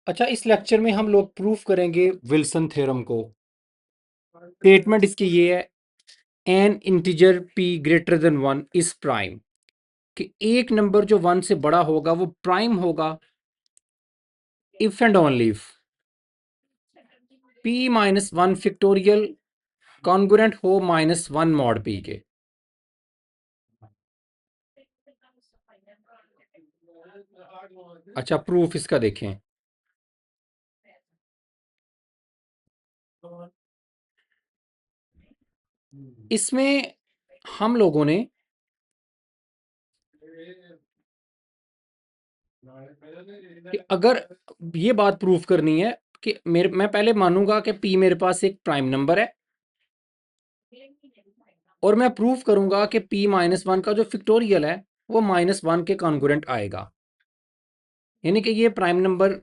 अच्छा, इस लेक्चर में हम लोग प्रूफ करेंगे विल्सन थ्योरम को। स्टेटमेंट इसकी ये है, N integer p greater than 1 is prime, कि एक नंबर जो 1 से बड़ा होगा वो प्राइम होगा if and only if p minus 1 factorial congruent हो माइनस 1 मॉड p के। अच्छा, प्रूफ इसका देखें। इसमें हम लोगों ने कि अगर ये बात प्रूफ करनी है कि मैं पहले मानूंगा कि p मेरे पास एक प्राइम नंबर है, और मैं प्रूफ करूंगा कि p माइनस 1 का जो फैक्टोरियल है वो माइनस 1 के कॉन्ग्रुएंट आएगा। यानी कि ये प्राइम नंबर,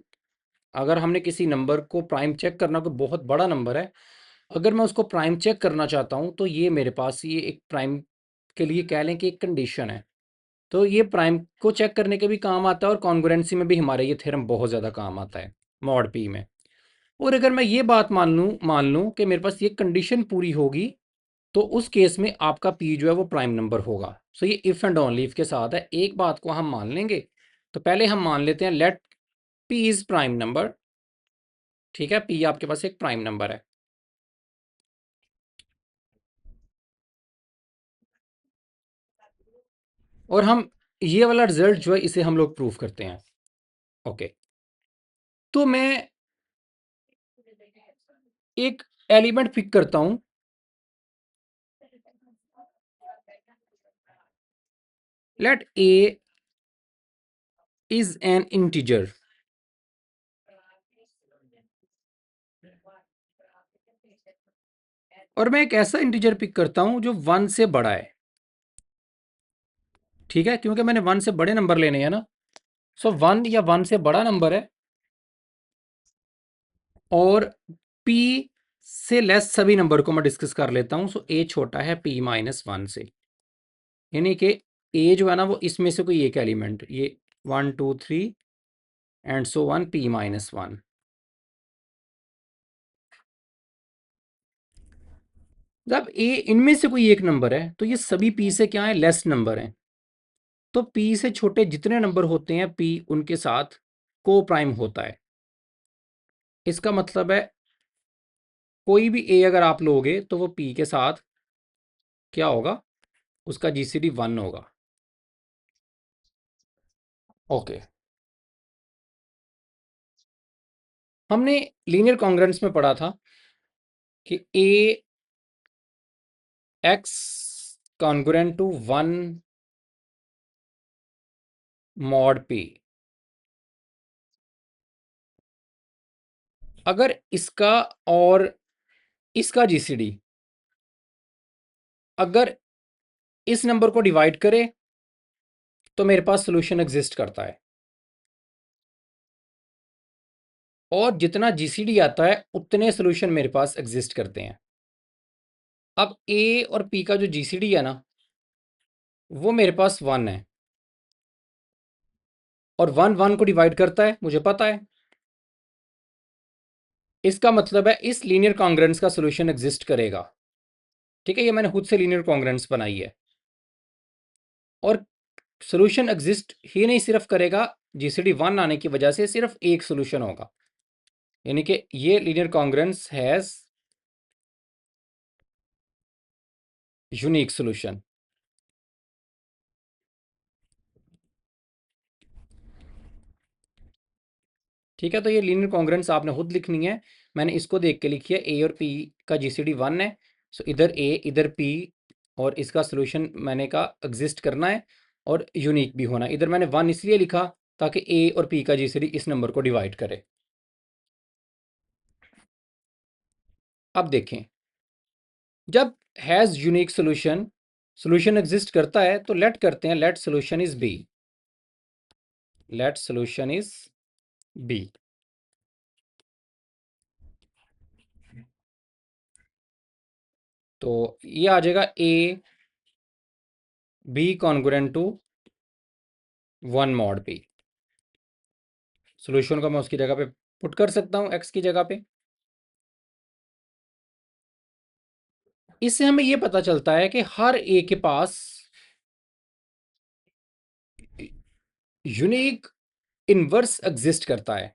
अगर हमने किसी नंबर को प्राइम चेक करना, कोई बहुत बड़ा नंबर है, अगर मैं उसको प्राइम चेक करना चाहता हूं तो ये मेरे पास ये एक प्राइम के लिए कह लें कि एक कंडीशन है। तो ये प्राइम को चेक करने के भी काम आता है और कॉन्ग्रुएंसी में भी हमारा ये थ्योरम बहुत ज़्यादा काम आता है मॉड पी में। और अगर मैं ये बात मान लूँ कि मेरे पास ये कंडीशन पूरी होगी, तो उस केस में आपका पी जो है वो प्राइम नंबर होगा। सो ये इफ़ एंड ओनली इफ के साथ है। एक बात को हम मान लेंगे, तो पहले हम मान लेते हैं let P is prime number. ठीक है, पी आपके पास एक प्राइम नंबर है। और हम ये वाला रिजल्ट जो है इसे हम लोग प्रूफ करते हैं। ओके, तो मैं एक एलिमेंट पिक करता हूं, let A is an integer, और मैं एक ऐसा इंटीजर पिक करता हूं जो 1 से बड़ा है। ठीक है, क्योंकि मैंने 1 से बड़े नंबर लेने हैं ना। सो 1 या 1 से बड़ा नंबर है, और p से लेस सभी नंबर को मैं डिस्कस कर लेता हूं। सो a छोटा है p माइनस 1 से, यानी कि a जो है ना वो इसमें से कोई एक एलिमेंट, ये 1 2 3 एंड सो 1 p माइनस 1। जब a इनमें से कोई एक नंबर है तो ये सभी p से क्या है, लेस नंबर हैं। तो p से छोटे जितने नंबर होते हैं p उनके साथ को प्राइम होता है। इसका मतलब है कोई भी a अगर आप लोगे तो वो p के साथ क्या होगा, उसका जीसीडी 1 होगा। ओके, हमने लीनियर कॉन्ग्रुएंस में पढ़ा था कि a x congruent to 1 mod p, अगर इसका और इसका जीसीडी अगर इस नंबर को डिवाइड करे तो मेरे पास सोल्यूशन एग्जिस्ट करता है, और जितना जीसीडी आता है उतने सोल्यूशन मेरे पास एग्जिस्ट करते हैं। अब ए और पी का जो जीसीडी है ना वो मेरे पास 1 है, और 1 1 को डिवाइड करता है, मुझे पता है। इसका मतलब है इस लीनियर कॉन्ग्रुएंस का सोल्यूशन एग्जिस्ट करेगा। ठीक है, ये मैंने खुद से लीनियर कॉन्ग्रुएंस बनाई है, और सोल्यूशन एग्जिस्ट ही नहीं सिर्फ करेगा, जीसीडी 1 आने की वजह से सिर्फ एक सोल्यूशन होगा। यानी कि ये linear congruence has unique solution. ठीक है, तो ये लीनियर कॉन्ग्रुएंस आपने खुद लिखनी है। मैंने इसको देख के लिखी है, ए और पी का जीसीडी 1 है। सो इधर ए इधर पी, और इसका सोल्यूशन मैंने कहा एग्जिस्ट करना है और यूनिक भी होना है। इधर मैंने 1 इसलिए लिखा ताकि ए और पी का जीसीडी इस नंबर को डिवाइड करे। अब देखें, जब has unique solution solution exist करता है तो लेट करते हैं let solution is B, let solution is B. तो ये आ जाएगा A B congruent to 1 mod B. Solution को मैं उसकी जगह पे पुट कर सकता हूँ एक्स की जगह पे। इससे हमें ये पता चलता है कि हर ए के पास यूनिक इनवर्स एग्जिस्ट करता है।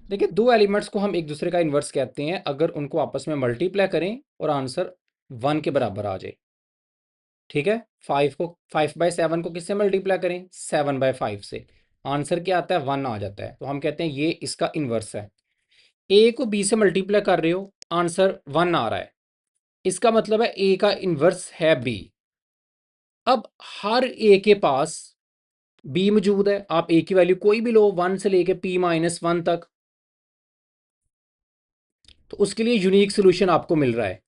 देखिए, दो एलिमेंट्स को हम एक दूसरे का इनवर्स कहते हैं अगर उनको आपस में मल्टीप्लाई करें और आंसर 1 के बराबर आ जाए। ठीक है, 5/7 को किससे मल्टीप्लाई करें? 7/5 से। आंसर क्या आता है? 1 आ जाता है। तो हम कहते हैं ये इसका इनवर्स है। ए को बी से मल्टीप्लाई कर रहे हो, आंसर 1 आ रहा है, इसका मतलब है ए का इनवर्स है बी। अब हर ए के पास बी मौजूद है। आप ए की वैल्यू कोई भी लो, 1 से लेके p-1 तक, तो उसके लिए यूनिक सोल्यूशन आपको मिल रहा है।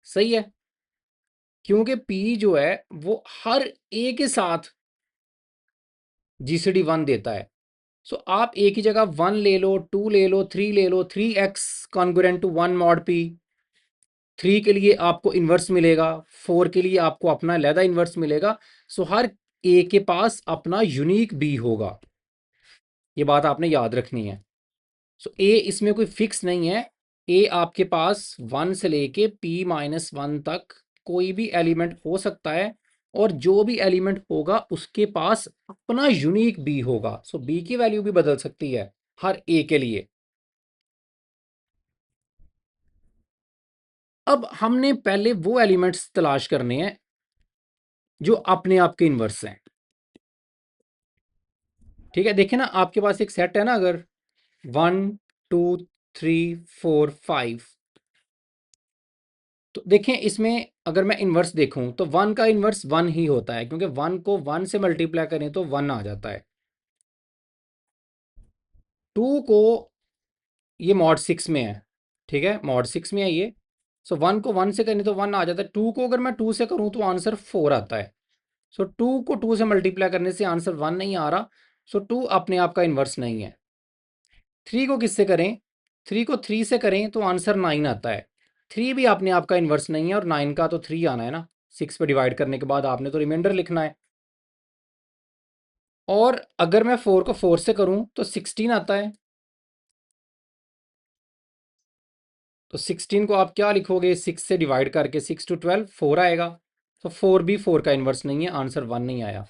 सही है, क्योंकि p जो है वो हर ए के साथ जीसीडी 1 देता है। सो आप ए की जगह 1 ले लो, 2 ले लो, 3 ले लो, 3x congruent to 1 mod p। 3 के लिए आपको इन्वर्स मिलेगा, 4 के लिए आपको अपना अलहदा इन्वर्स मिलेगा। सो हर ए के पास अपना यूनिक बी होगा, ये बात आपने याद रखनी है। सो ए इसमें कोई फिक्स नहीं है। ए आपके पास 1 से लेके p-1 तक कोई भी एलिमेंट हो सकता है, और जो भी एलिमेंट होगा उसके पास अपना यूनिक बी होगा। सो बी की वैल्यू भी बदल सकती है हर ए के लिए। अब हमने पहले वो एलिमेंट्स तलाश करने हैं जो अपने आप के इनवर्स हैं। ठीक है, देखिए ना, आपके पास एक सेट है ना, अगर 1 2 3 4 5, तो देखें इसमें अगर मैं इन्वर्स देखूं तो 1 का इन्वर्स 1 ही होता है, क्योंकि 1 को 1 से मल्टीप्लाई करें तो 1 आ जाता है। 2 को, ये मॉड 6 में है, ठीक है, मॉड 6 में है ये। सो 1 को 1 से करें तो 1 आ जाता है। 2 को अगर मैं 2 से करूं तो आंसर 4 आता है। सो 2 को 2 से मल्टीप्लाई करने से आंसर 1 नहीं आ रहा। सो 2 अपने आप का इन्वर्स नहीं है। 3 को किससे करें? 3 को 3 से करें तो आंसर 9 आता है। 3 भी अपने आप का इन्वर्स नहीं है, और 9 का तो 3 आना है ना। 6 पे डिवाइड करने के बाद आपने तो रिमाइंडर लिखना है। और अगर मैं 4 को 4 से करूं तो 16 आता है। तो 16 को आप क्या लिखोगे? 6 से डिवाइड करके, 6 to 12 4 आएगा। तो 4 भी 4 का इन्वर्स नहीं है, आंसर 1 नहीं आया।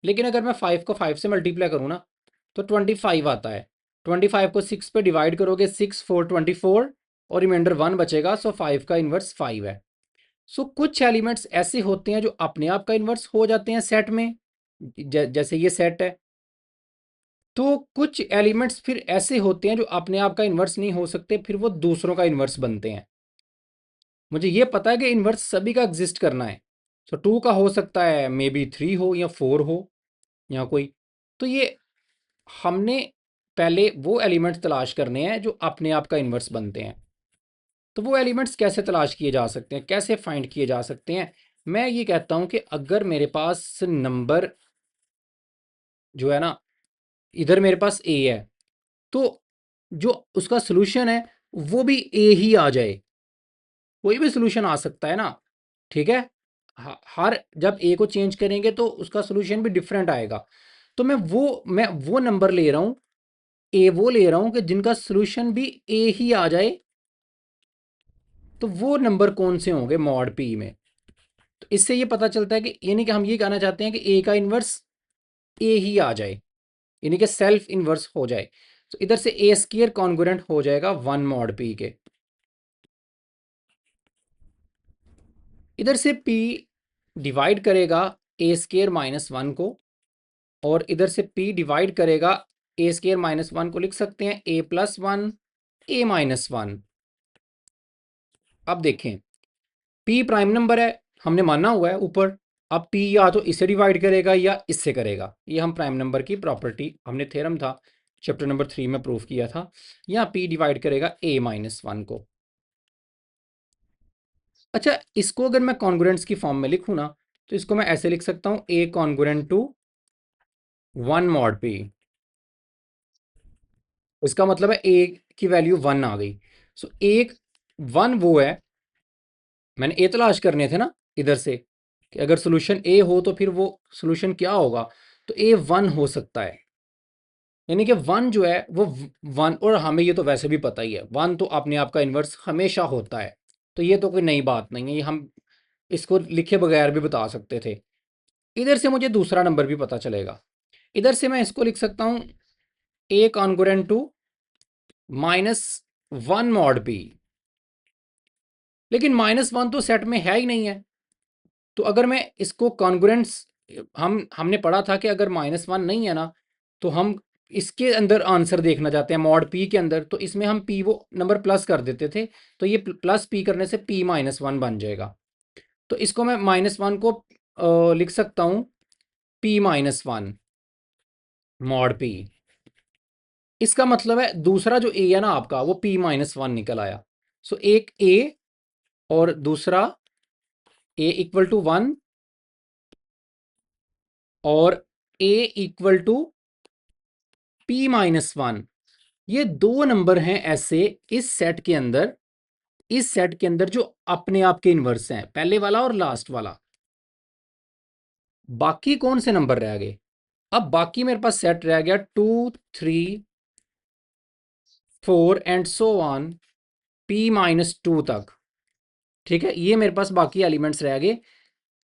लेकिन अगर मैं 5 को 5 से मल्टीप्लाई करूँ ना, तो 25 आता है। 25 को 6 पे डिवाइड करोगे, 6 4 24, और रिमाइंडर 1 बचेगा। सो 5 का इन्वर्स 5 है। सो कुछ एलिमेंट्स ऐसे होते हैं जो अपने आप का इन्वर्स हो जाते हैं सेट में, जैसे ये सेट है। तो कुछ एलिमेंट्स फिर ऐसे होते हैं जो अपने आप का इन्वर्स नहीं हो सकते, फिर वो दूसरों का इन्वर्स बनते हैं। मुझे ये पता है कि इन्वर्स सभी का एग्जिस्ट करना है। सो 2 का हो सकता है, मे बी 3 हो या 4 हो या कोई। तो ये हमने पहले वो एलिमेंट्स तलाश करने हैं जो अपने आप का इन्वर्स बनते हैं। तो वो एलिमेंट्स कैसे तलाश किए जा सकते हैं, कैसे फाइंड किए जा सकते हैं? मैं ये कहता हूं कि अगर मेरे पास नंबर जो है ना, इधर मेरे पास ए है, तो जो उसका सोल्यूशन है वो भी ए ही आ जाए। कोई भी सोल्यूशन आ सकता है ना, ठीक है। हर जब ए को चेंज करेंगे तो उसका सोल्यूशन भी डिफरेंट आएगा। तो मैं वो नंबर ले रहा हूं, ए वो ले रहा हूं कि जिनका सोल्यूशन भी ए ही आ जाए। तो वो नंबर कौन से होंगे मॉड पी में? तो इससे ये पता चलता है कि, यानी कि हम ये कहना चाहते हैं कि ए का इन्वर्स ए ही आ जाए, यानी कि सेल्फ इन्वर्स हो जाए। तो इधर से ए स्क्वायर कॉन्ग्रुएंट हो जाएगा 1 मॉड पी के। इधर से पी डिवाइड करेगा a² - 1 को, और इधर से p डिवाइड करेगा a² - 1 को। लिख सकते हैं a+1 a-1। अब देखें, p प्राइम नंबर है, हमने माना हुआ है ऊपर। अब p या तो इसे डिवाइड करेगा या इससे करेगा। ये हम प्राइम नंबर की प्रॉपर्टी, हमने थ्योरम था चैप्टर नंबर 3 में प्रूव किया था। यहाँ p डिवाइड करेगा a-1 को। अच्छा, इसको अगर मैं कॉन्ग्रुएंट्स की फॉर्म में लिखूँ ना, तो इसको मैं ऐसे लिख सकता हूँ, a congruent to 1 mod p। इसका मतलब है ए की वैल्यू 1 आ गई। सो एक 1 वो है, मैंने ए तलाश करने थे ना इधर से, कि अगर सोल्यूशन ए हो तो फिर वो सोल्यूशन क्या होगा? तो ए 1 हो सकता है। यानी कि वन जो है वो वन, और हमें ये तो वैसे भी पता ही है वन तो अपने आप का इन्वर्स हमेशा होता है, तो ये तो कोई नई बात नहीं है, ये हम इसको लिखे बगैर भी बता सकते थे। इधर से मुझे दूसरा नंबर भी पता चलेगा, इधर से मैं इसको लिख सकता हूँ a congruent to minus one mod p, लेकिन माइनस वन तो सेट में है ही नहीं है। तो अगर मैं इसको कॉन्ग्रुएंट्स, हमने पढ़ा था कि अगर माइनस वन नहीं है ना, तो हम इसके अंदर आंसर देखना चाहते हैं मॉड पी के अंदर, तो इसमें हम पी वो नंबर प्लस कर देते थे, तो ये प्लस पी करने से पी माइनस वन बन जाएगा। तो इसको मैं माइनस वन को लिख सकता हूँ P minus one mod P. इसका मतलब है दूसरा जो ए है ना आपका, वो पी माइनस वन निकल आया। सो एक ए और दूसरा ए इक्वल टू वन और a equal to p minus one, ये दो नंबर हैं ऐसे इस सेट के अंदर, इस सेट के अंदर जो अपने आप के इनवर्स हैं, पहले वाला और लास्ट वाला। बाकी कौन से नंबर रह गए? अब बाकी मेरे पास सेट रह गया 2 3 4 and so on P minus two तक। ठीक है, ये मेरे पास बाकी एलिमेंट्स रह गए।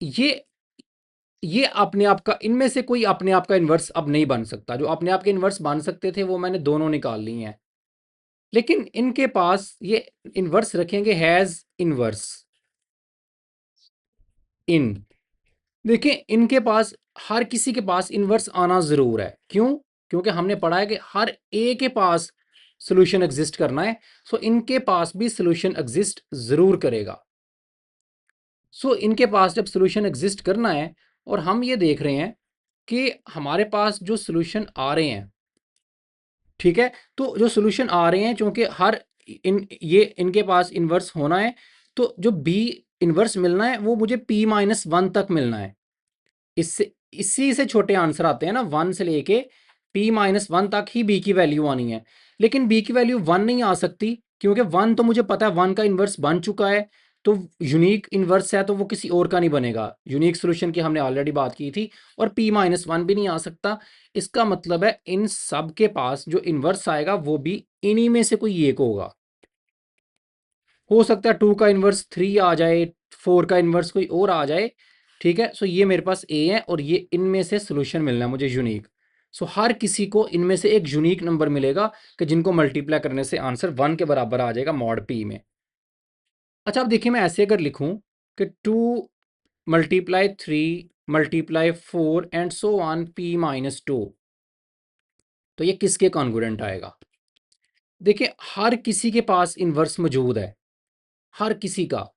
ये ये अपने आप का, इनमें से कोई अपने आप का इन्वर्स अब नहीं बन सकता। जो अपने आप के इन्वर्स बन सकते थे वो मैंने दोनों निकाल लिए हैं, लेकिन इनके पास ये इन्वर्स रखेंगे हैज इन्वर्स इन। देखिए इनके पास, हर किसी के पास इन्वर्स आना जरूर है। क्यों? क्योंकि हमने पढ़ा है कि हर ए के पास सोल्यूशन एग्जिस्ट करना है, सो इनके पास भी सोल्यूशन एग्जिस्ट जरूर करेगा। सो इनके पास जब सोल्यूशन एग्जिस्ट करना है, और हम ये देख रहे हैं कि हमारे पास जो सोल्यूशन आ रहे हैं, ठीक है, तो जो सोल्यूशन आ रहे हैं चूंकि हर ये इनके पास इन्वर्स होना है, तो जो बी इन्वर्स मिलना है वो मुझे पी माइनस वन तक मिलना है। इससे इसी से छोटे आंसर आते हैं ना, वन से लेके पी माइनस वन तक ही बी की वैल्यू आनी है। लेकिन बी की वैल्यू वन नहीं आ सकती, क्योंकि वन तो मुझे पता है वन का इन्वर्स बन चुका है, तो यूनिक इन्वर्स है तो वो किसी और का नहीं बनेगा। यूनिक सोल्यूशन की हमने ऑलरेडी बात की थी, और पी माइनस वन भी नहीं आ सकता। इसका मतलब है इन सब के पास जो इन्वर्स आएगा वो भी इन्हीं में से कोई एक होगा। हो सकता है टू का इन्वर्स थ्री आ जाए, फोर का इन्वर्स कोई और आ जाए। ठीक है, सो ये मेरे पास ए है और ये इनमें से सोल्यूशन मिलना है मुझे यूनिक। सो हर किसी को इनमें से एक यूनिक नंबर मिलेगा कि जिनको मल्टीप्लाई करने से आंसर वन के बराबर आ जाएगा मॉड पी में। अच्छा अब देखिए, मैं ऐसे अगर लिखूं कि to multiply three multiply four and so on P minus two, तो ये किसके कॉन्ग्रुएंट आएगा? देखिए हर किसी के पास इन्वर्स मौजूद है, हर किसी का।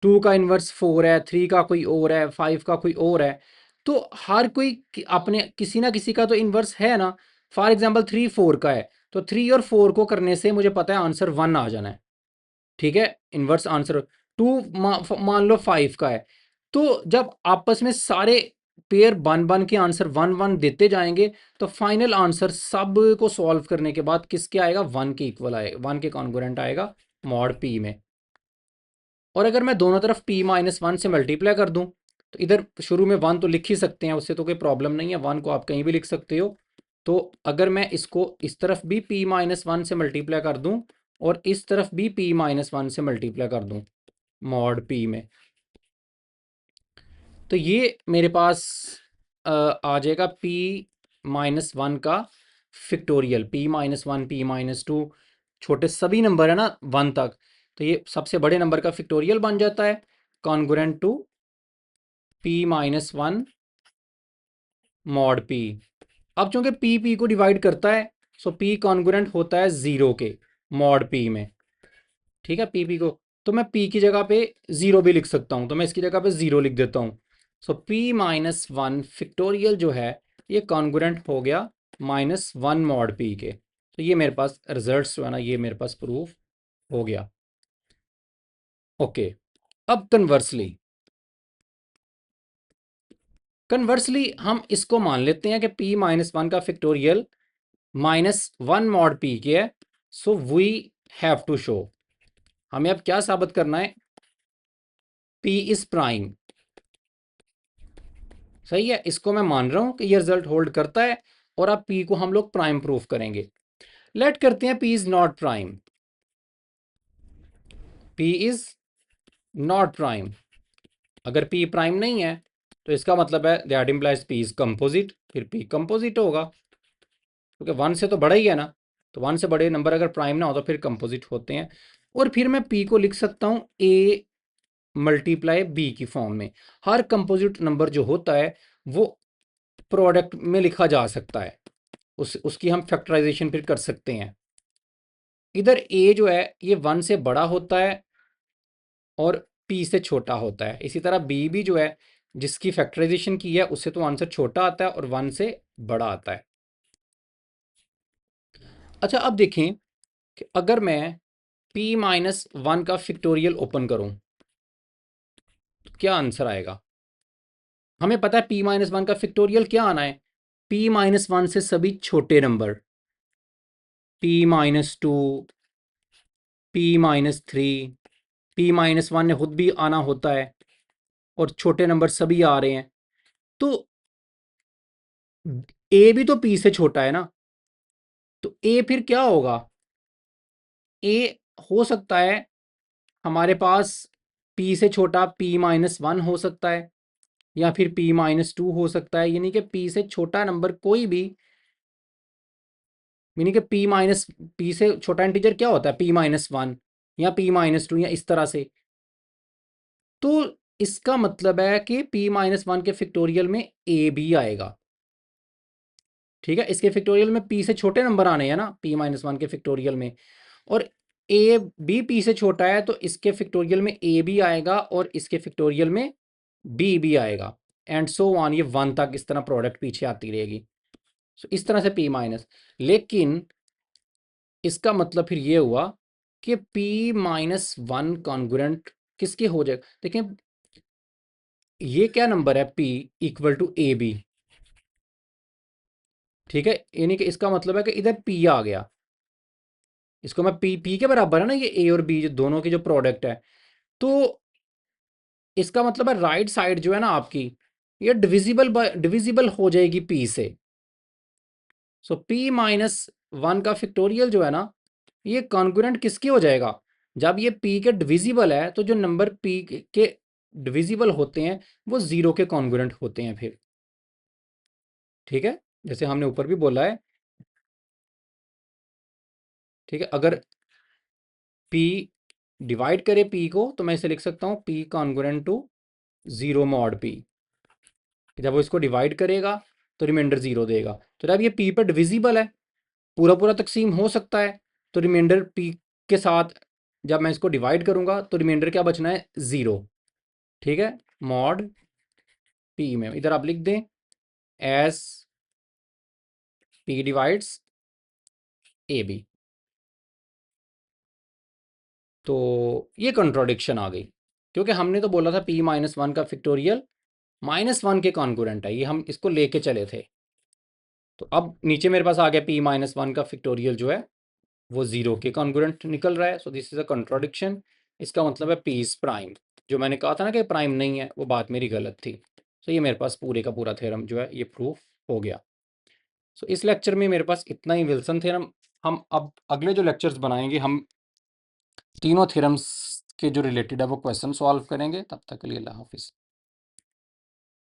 टू का इन्वर्स फोर है, थ्री का कोई और है, फाइव का कोई और है, तो हर कोई अपने किसी ना किसी का तो इन्वर्स है ना। फॉर एग्जाम्पल थ्री फोर का है, तो थ्री और फोर को करने से मुझे पता है आंसर वन आ जाना है। ठीक है, इन्वर्स आंसर। टू मान लो फाइव का है, तो जब आपस में सारे पेयर बन बन के आंसर वन वन देते जाएंगे, तो फाइनल आंसर सब को सॉल्व करने के बाद किसके आएगा? वन के इक्वल आएगा, वन के कॉन्ग्रुएंट आएगा मॉड पी में। और अगर मैं दोनों तरफ p माइनस वन से मल्टीप्लाई कर दूं, तो इधर शुरू में वन तो लिख ही सकते हैं, उससे तो कोई प्रॉब्लम नहीं है, वन को आप कहीं भी लिख सकते हो। तो अगर मैं इसको इस तरफ भी p माइनस वन से मल्टीप्लाई कर दूं और इस तरफ भी p माइनस वन से मल्टीप्लाई कर दूं मॉड p में, तो ये मेरे पास आ जाएगा p माइनस वन का factorial. p minus one, p minus two, छोटे सभी नंबर है ना वन तक, तो ये सबसे बड़े नंबर का फिक्टोरियल बन जाता है congruent to p minus one mod p। अब चूंकि p को डिवाइड करता है, सो p कॉन्ग्रुएंट होता है जीरो के मॉड p में। ठीक है, p को तो मैं p की जगह पे जीरो भी लिख सकता हूं, तो मैं इसकी जगह पे जीरो लिख देता हूं। सो p माइनस वन फिक्टोरियल जो है ये कॉन्ग्रुएंट हो गया माइनस वन मॉड p के। तो ये मेरे पास रिजल्ट्स जो है ना, ये मेरे पास प्रूफ हो गया। ओके, अब कन्वर्सली हम इसको मान लेते हैं कि p माइनस वन का factorial minus one mod p के है। So we have to show, हमें अब क्या साबित करना है? p is prime. सही है, इसको मैं मान रहा हूं कि ये रिजल्ट होल्ड करता है, और अब p को हम लोग प्राइम प्रूफ करेंगे। लेट करते हैं p is not prime, p is not prime. अगर p प्राइम नहीं है तो इसका मतलब है that implies p is composite, फिर p कंपोजिट होगा क्योंकि वन से तो बड़ा ही है ना, तो वन से बड़े नंबर अगर प्राइम ना हो तो फिर कंपोजिट होते हैं। और फिर मैं p को लिख सकता हूँ a मल्टीप्लाई b की फॉर्म में। हर कंपोजिट नंबर जो होता है वो प्रोडक्ट में लिखा जा सकता है, उसकी हम फैक्टराइजेशन फिर कर सकते हैं। इधर a जो है ये वन से बड़ा होता है और p से छोटा होता है, इसी तरह b भी जो है जिसकी फैक्टराइजेशन की है उससे तो आंसर छोटा आता है और वन से बड़ा आता है। अच्छा अब देखें कि अगर मैं p माइनस वन का फिक्टोरियल ओपन करूं तो क्या आंसर आएगा। हमें पता है p माइनस वन का फिक्टोरियल क्या आना है, p माइनस वन से सभी छोटे number, p minus two, p minus three, p minus one ने खुद भी आना होता है और छोटे नंबर सभी आ रहे हैं, तो a भी तो p से छोटा है ना, तो a फिर क्या होगा, a हो सकता है हमारे पास p से छोटा p माइनस वन हो सकता है या फिर p माइनस टू हो सकता है, यानी कि p से छोटा नंबर कोई भी, यानी कि p से छोटा इंटीजर क्या होता है p माइनस वन या p माइनस टू या इस तरह से। तो इसका मतलब है कि p माइनस वन के फिक्टोरियल में a भी आएगा। ठीक है, इसके फिक्टोरियल में p से छोटे नंबर आने हैं ना p माइनस वन के फिक्टोरियल में, और a भी p से छोटा है तो इसके फिक्टोरियल में a भी आएगा और इसके फिक्टोरियल में b भी आएगा एंड सो ऑन, ये वन तक इस तरह प्रोडक्ट पीछे आती रहेगी। सो इस तरह से p माइनस, लेकिन इसका मतलब फिर ये हुआ कि p माइनस वन कॉन्ग्रुएंट किसके हो जाएगा। देखें ये क्या नंबर है p equal to A B, ठीक है, यानी कि इसका मतलब है कि इधर p आ गया, इसको मैं p के बराबर है ना ये a और b जो दोनों की जो प्रोडक्ट है, तो इसका मतलब है राइट साइड जो है ना आपकी ये डिविजिबल हो जाएगी p से। सो p माइनस वन का फिक्टोरियल जो है ना ये कॉन्ग्रुएंट किसके हो जाएगा, जब ये p के डिविजिबल है तो जो नंबर p के डिविजिबल होते हैं वो जीरो के कॉन्ग्रुएंट होते हैं फिर। ठीक है, जैसे हमने ऊपर भी बोला है। ठीक है, अगर p डिवाइड करे p को तो मैं इसे लिख सकता हूँ p congruent to zero mod p। जब वो इसको डिवाइड करेगा तो रिमाइंडर जीरो देगा, तो जब ये p पर डिविजिबल है पूरा पूरा तकसीम हो सकता है तो रिमाइंडर p के साथ जब मैं इसको डिवाइड करूंगा तो रिमाइंडर क्या बचना है, जीरो। ठीक है, मॉड p में इधर आप लिख दें as p divides A B, तो ये कंट्रोडिक्शन आ गई क्योंकि हमने तो बोला था p माइनस वन का फिक्टोरियल माइनस वन के कॉन्करेंट है, ये हम इसको लेके चले थे। तो अब नीचे मेरे पास आ गया p माइनस वन का फिक्टोरियल जो है वो जीरो के कॉन्करेंट निकल रहा है, so this is a contradiction. इसका मतलब है p इज प्राइम, जो मैंने कहा था ना कि प्राइम नहीं है वो बात मेरी गलत थी। सो ये मेरे पास पूरे का पूरा थ्योरम जो है ये प्रूफ हो गया। सो इस लेक्चर में मेरे पास इतना ही विल्सन थ्योरम। हम अब अगले जो लेक्चर्स बनाएंगे हम तीनों थ्योरम्स के जो रिलेटेड है वो क्वेश्चन सॉल्व करेंगे। तब तक के लिए अल्लाह हाफिज़।